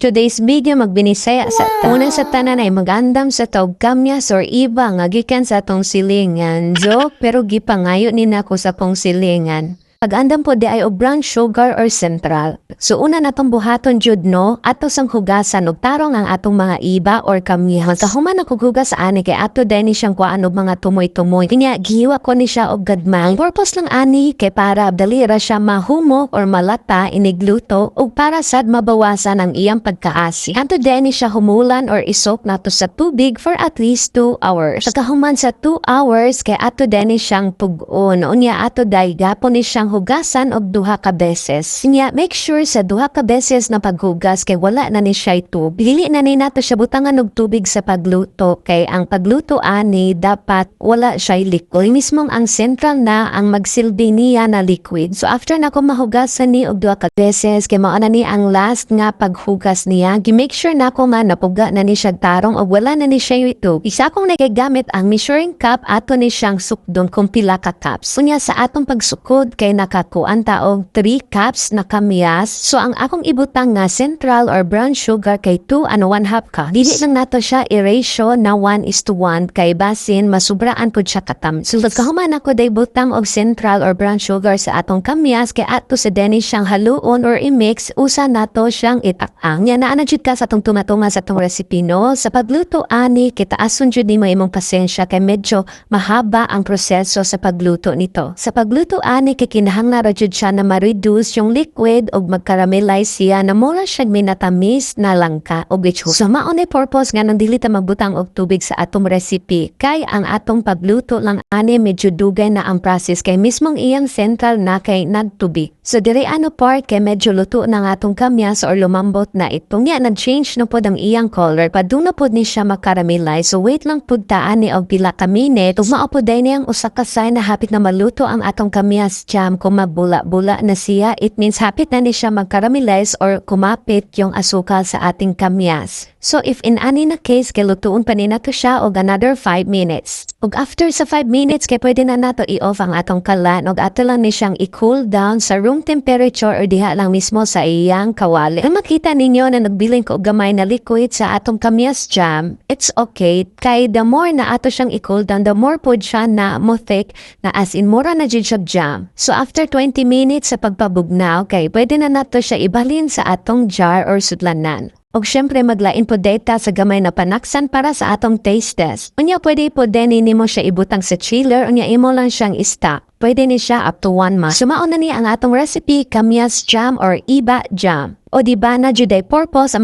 today's video magbinisaya sa una sa tanan ay magandam sa taog kamyas or iba nga gikan sa atong silingan. Joke pero gipangayo ni nako sa pong silingan. Pag-andam po di ay o brown sugar or central. So una natong buhaton jud no, ato sang hugasan og tarong ang atong mga iba or kamyas. Kahuman ako hugas ani kay ato din ni siyang kuan og mga tumoy-tumoy. Kanya gihiwa ko ni siya og gadmang. Purpose lang ani kay para dali ra siya mahumok or malata inigluto og para sad mabawasan ang iyang pagkaasi. Ato din ni siya humulan or isok nato sa tubig for at least 2 hours. Pagkahuman sa 2 hours kay ato din ni siyang pug-on. Unya ato day gapon ni siyang hugasan og duha ka beses. Sinya, make sure sa duha ka beses na paghugas kay wala na ni siya tubig. Dili na ni nato siya butangan og tubig sa pagluto kay ang pagluto ani dapat wala siya liquid. Mismong ang central na ang magsilbi niya na liquid. So after na ko mahugasan ni og duha ka beses kay mao na ni ang last nga paghugas niya, gi-make sure na ko man napuga na ni siya tarong og wala na ni siya tubig. Isa kong nagagamit ang measuring cup ato ni siyang sukdon kung pila ka cups. Unya sa atong pagsukod kay nakakuan ta og 3 cups na kamyas. So ang akong ibutang nga central or brown sugar kay 2 and 1/2 cups. Dili lang nato siya i-ratio na 1:1 kay basin masubraan pud siya katam. So kahuman ako day butang og central or brown sugar sa atong kamyas kay ato sa deni siyang haluon or i-mix usa nato siyang itak-ang. Nya naa na jud ka sa atong tumatuma sa atong recipe no. Sa pagluto ani kita ason jud nimo imong pasensya kay medyo mahaba ang proseso sa pagluto nito. Sa pagluto ani kay kinahanglan ra jud siya na ma-reduce yung liquid og mag-caramelize siya na mura siya minatamis na langka og bitcho. So mao ni purpose nga nang dili ta magbutang og tubig sa atong recipe kay ang atong pagluto lang ani medyo dugay na ang process kay mismong iyang central na kay nagtubig. So diri ano part kay medyo luto na nga atong kamyas or lumambot na itong nya nag-change na pod ang iyang color padung na pod ni siya mag-caramelize. So wait lang pud ta ani og pila ka minute ug mao pod day niyang usa ka sign na hapit na maluto ang atong kamyas jam. Kung mabula-bula na siya, it means hapit na ni siya mag-caramelize or kumapit yung asukal sa ating kamyas. So if in ani na case, kay lutuon pa ni nato siya og another 5 minutes. Og after sa 5 minutes, kay pwede na nato i-off ang atong kalan og ato lang ni siyang i-cool down sa room temperature or diha lang mismo sa iyang kawali. Kung makita ninyo na nagbiling ko og gamay na liquid sa atong kamyas jam, it's okay. Kay the more na ato siyang i-cool down, the more pod siya na mo thick na as in mura na jud siya jam. So after 20 minutes sa pagpabugnaw, kay pwede na nato siya ibalhin sa atong jar or sudlanan. Og syempre maglain po data sa gamay na panaksan para sa atong taste test. Unya pwede po din nimo siya ibutang sa chiller, unya imo lang siyang i-stock. Pwede ni siya up to 1 month. Sumao na ni ang atong recipe, kamyas jam or iba jam. O diba na juday purpose ang